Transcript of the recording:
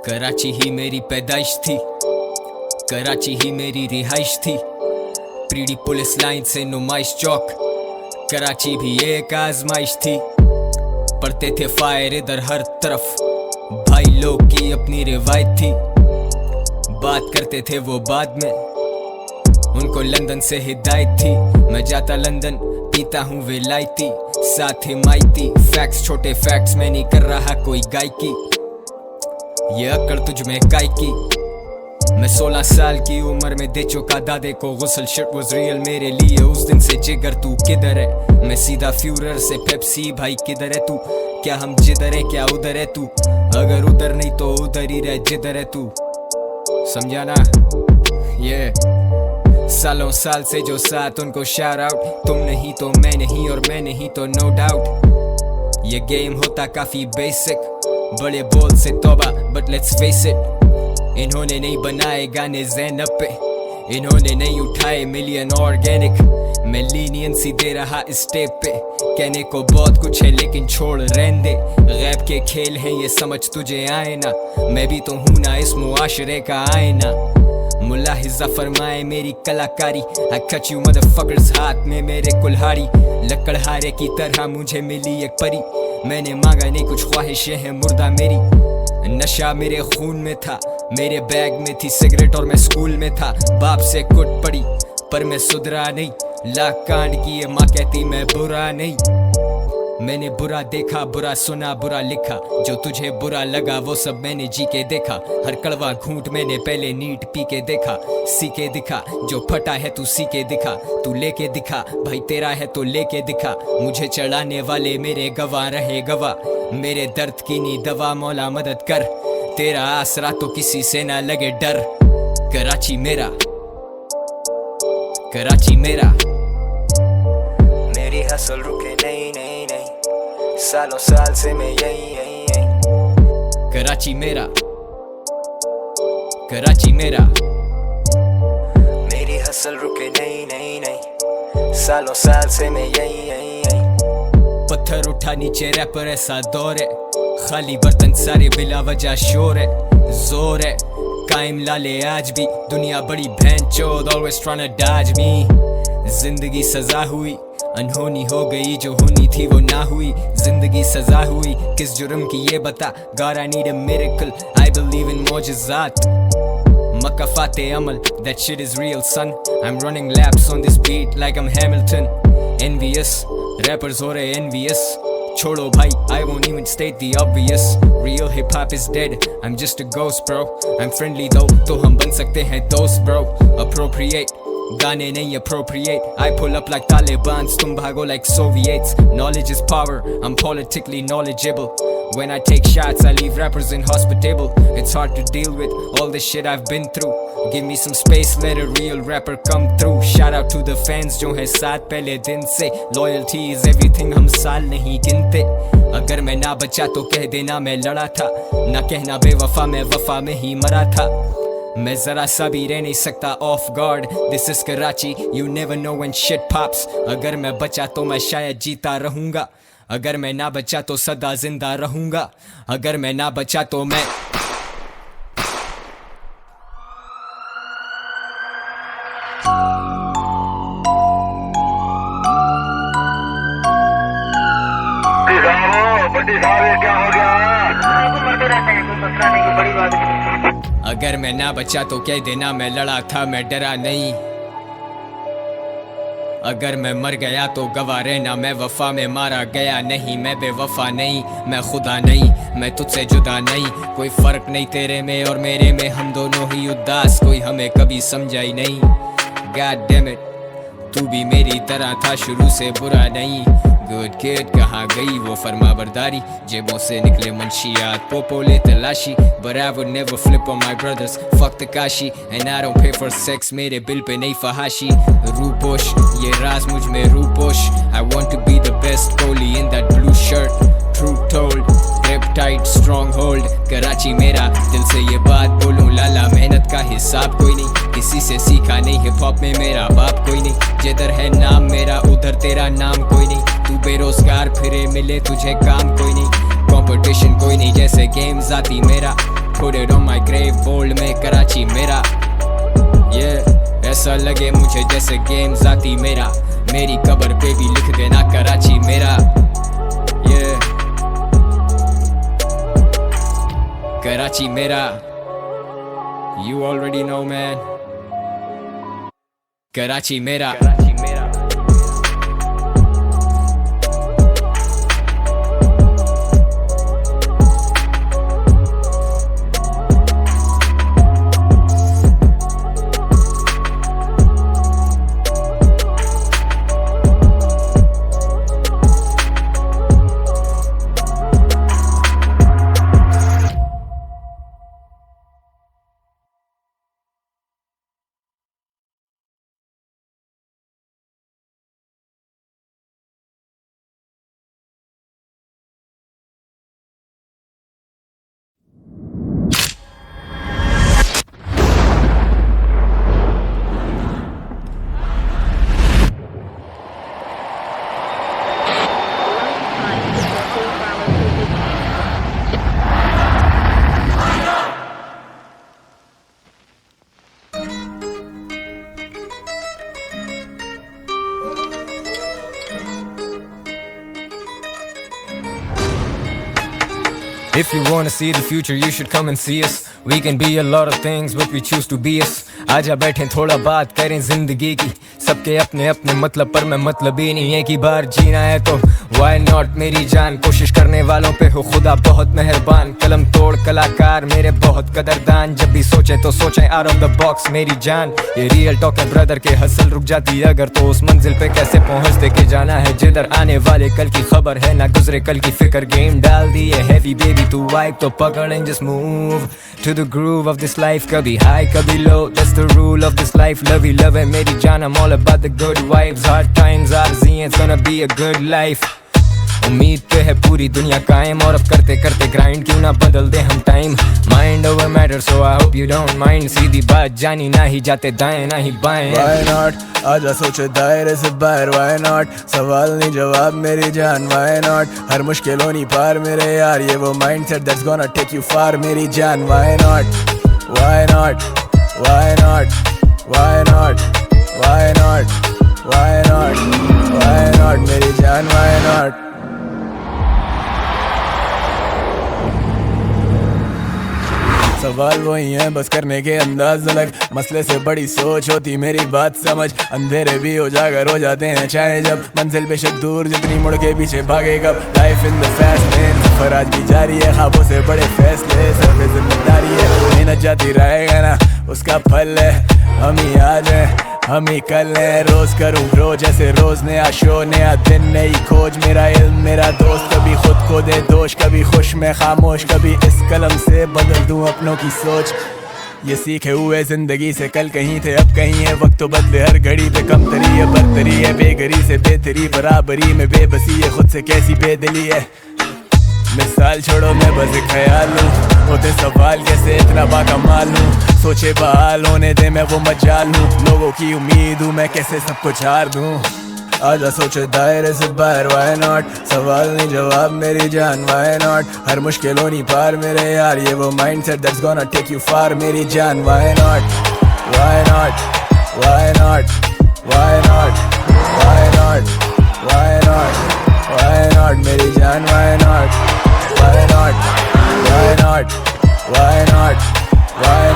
कराची ही मेरी पैदाइश थी, कराची ही मेरी रिहाइश थी। प्रीडी पुलिस लाइन से नुमाइश चौक, कराची भी एक आजमाइश थी। पड़ते थे फायर इधर हर तरफ, भाई लोग की अपनी रिवायत थी। बात करते थे वो बाद में, उनको लंदन से हिदायत थी। मैं जाता लंदन, पीता हूँ विलायती, साथ हिमायती। फैक्ट्स छोटे फैक्ट्स, मैं नहीं कर रहा कोई गायकी, ये अक्ल तुझ में काय की। मैं 16 साल की उम्र में दे चुका दादे को गुस्ल, शिट वाज रियल मेरे लिए उस दिन से। जिगर तू किधर है, मैं सीधा फ्यूरर से पेप्सी। भाई किधर है तू, क्या हम जिधर है क्या उधर है तू? अगर उधर नहीं तो उधर ही रह जिधर है तू, समझा ना? ये सालों साल से जो साथ, उनको शाउट आउट। तुम नहीं तो मैं नहीं, और मैं नहीं तो नो डाउट। ये गेम होता काफी बेसिक, बड़े बोल से तौबा बट लेट्स फेस इट। इन्होंने नहीं बनाए गाने ज़ैनब पे, इन्होंने नहीं उठाए मिलियन ऑर्गेनिक। मैं लीनियंसी दे रहा इस स्टेप पे, कहने को बहुत कुछ है लेकिन छोड़ रहने दे। गैब के खेल हैं ये समझ तुझे आए ना, मैं भी तो हूँ ना इस मुआशरे का आईना। मुलाहिजा फरमाए मेरी कलाकारी, I cut you motherfuckers, हाथ में मेरे कुल्हाड़ी। लकड़हारे की तरह मुझे मिली एक परी, मैंने मांगा नहीं कुछ, ख्वाहिशें हैं मुर्दा मेरी। नशा मेरे खून में था, मेरे बैग में थी सिगरेट और मैं स्कूल में था। बाप से कुट पड़ी पर मैं सुधरा नहीं, लाख कांड किए माँ कहती मैं बुरा नहीं। मैंने बुरा देखा, बुरा सुना, बुरा लिखा, जो तुझे बुरा लगा वो सब मैंने जी के देखा। हर कड़वा घूंट मैंने पहले नीट पी के देखा। सीखे दिखा, जो फटा है तू सीखे दिखा, तू लेके दिखा, भाई तेरा है तो लेके दिखा। मुझे चढ़ाने वाले मेरे गवाह रहे गवाह, मेरे दर्द की नी दवा मौला मदद कर। तेरा आसरा तो किसी से ना लगे डर। कराची मेरा, कराची मेरा, मेरी हसल रुके नहीं नहीं नहीं, सालों साल से मैं यही यही यही। कराची मेरा, कराची मेरा, मेरी हसल रुके नहीं नहीं नहीं, सालों साल से मैं यही यही यही। पत्थर उठा नीचे रैपर ऐसा दौर है, खाली बर्तन सारे बिला वजह शोर है। जोर है कायम लाले आज भी, दुनिया बड़ी भैन चोद, always tryna dodge me। जिंदगी सजा हुई, अनहोनी हो गई, जो होनी थी वो ना हुई। जिंदगी सजा हुई, किस जुर्म की ये बता। God I need a miracle, I believe in मौजज़ात। मकफ़ाते Amal, that shit is real son। I'm running laps on this beat like I'm Hamilton। Envious, rappers हो रहे envious। छोड़ो भाई, I won't even state the obvious। Real hip hop is dead, I'm just a ghost bro। I'm friendly though, तो हम बन सकते हैं दोस्त bro। Appropriate, गाने नहीं appropriate। I pull up like Talibans, तुम भागो like Soviets। Knowledge is power, I'm politically knowledgeable। When I take shots, I leave rappers inhospitable। It's hard to deal with all the shit I've been through। Give me some space, let a real rapper come through। Shout out to the fans जो है साथ पहले दिन से। Loyalty is everything, हम साल नहीं गिनते। अगर मैं ना बचा तो कह देना मैं लड़ा था, ना कहना बेवफा मैं वफा में ही मरा था। मैं जरा सा भी रह नहीं सकता of guard. This is Karachi, you never know when shit pops। अगर मैं बचा तो मैं शायद जीता रहूंगा, अगर मैं ना बचा तो सदा जिंदा रहूंगा। अगर मैं ना बचा तो मैं क्या हो गया? मरते रहते हैं, कोई मसला नहीं, कोई बड़ी बात नहीं। अगर मैं ना बचा तो कह देना मैं लड़ा था, मैं डरा नहीं। अगर मैं मर गया तो गवाह रहना, मैं वफा में मारा गया नहीं। मैं बेवफा नहीं, मैं खुदा नहीं, मैं तुझसे जुदा नहीं। कोई फर्क नहीं तेरे में और मेरे में, हम दोनों ही उदास, कोई हमें कभी समझा ही नहीं। God damn it, तू भी मेरी तरह था शुरू से बुरा नहीं। गुड किड कहाँ गई वो फरमा बरदारी, जेबों से निकले मंशियात, पोपो ले तलाशी। But I would never flip on my brothers, fuck Takashi। And I don't pay for sex, मेरे बिल पे नहीं फहाशी। रूपोश, ये राज मुझ में Ruposh. I want to be the best goalie in that blue shirt। Truth told, grip tight, stronghold। Karachi मेरा, दिल से ये बात बोलूं लाला, मेहनत का हिसाब कोई नहीं, किसी से सीखा नहीं। हिप हॉप में मेरा बाप कोई नहीं, जिधर है नाम मेरा उधर तेरा नाम कोई नहीं। तू बेरोजगार फिरे मिले तुझे काम कोई नहीं, कंपटीशन कोई नहीं, जैसे गेम जाती मेरा। put it on my grave bold में कराची मेरा yeah ऐसा लगे मुझे जैसे गेम्स आती मेरा मेरी कब्र पे भी लिख देना कराची मेरा yeah कराची मेरा you already know man Karachi मेरा If you wanna see the future, you should come and see us. We can be a lot of things, but we choose to be us. आजा बैठें थोड़ा बात करें जिंदगी की सबके अपने अपने मतलब पर मैं मतलब ही नहीं एक ही बार जीना है तो why not मेरी जान कोशिश करने वालों पे हो खुदा बहुत मेहरबान कलम तोड़ कलाकार मेरे बहुत कदरदान जब भी सोचे तो सोचें out of the box मेरी जान ये रियल टॉक है ब्रदर के हसल रुक जाती अगर तो उस मंजिल पे कैसे पहुंचते के जाना है जिधर आने वाले कल की खबर है ना गुजरे कल की फिक्र गेम डाल दी है हैवी बेबी तू वाइब तो पकड़ and just move to the groove of this life kabhi high kabhi low that's the rule of this life love hai meri jaan I'm all about the good vibes hard times aarzi it's gonna be a good life उम्मीद पे है पूरी दुनिया कायम और अब करते करते ग्राइंड क्यों ना बदल दे हम time mind over matter so I hope you don't mind सीधी बात जानी ना ही जाते दाएं ना ही बाएं Why not आजा सोचे दायरे से बाहर Why not सवाल नहीं जवाब मेरी जान Why not हर मुश्किलों नहीं पार मेरे यार ये वो mindset that's gonna take you far मेरी जान Why not Why not Why not Why not Why not Why not Why not मेरी जान Why not सवाल वही है बस करने के अंदाज अलग मसले से बड़ी सोच होती मेरी बात समझ अंधेरे भी उजागर हो जाते हैं चाहे जब मंजिल बेशक दूर जितनी मुड़ के पीछे भागे कब life in the fast lane सफर आज भी जारी है ख्वाबों से बड़े फैसले सर पे जिम्मेदारी है मेहनत जाती रहेगा ना उसका फल है हम ही आज हैं हम ही कल हैं रोज करूँ ग्रो जैसे रोज नया शो नया दिन नई खोज मेरा इल्म मेरा दोस्त कभी खुद को दे दोष कभी खुश मैं खामोश कभी इस कलम से बदल दूं अपनों की सोच ये सीखे हुए जिंदगी से कल कहीं थे अब कहीं है वक्त तो बदले हर घड़ी पे कम तरी है बरतरी है बेगरी से बेहतरी बराबरी में बेबसी है खुद से कैसी बेदिली है मिसाल छोड़ो मैं बस एक ख्याल हूँ होते सवाल कैसे इतना बाकमाल हूँ सोचे बहाल होने दे मैं वो मजाल हूँ लोगों की उम्मीद हूँ मैं कैसे सब कुछ हार दूँ आजा सोचे दायरे से बाहर Why not सवाल नहीं जवाब मेरी जान Why not हर मुश्किलों नहीं पार मेरे यार ये वो mindset that's gonna take you far मेरी जान Why not Why not Why not Why not Why not Why not Why not मेरी जान Why not Why not Why not Why not Why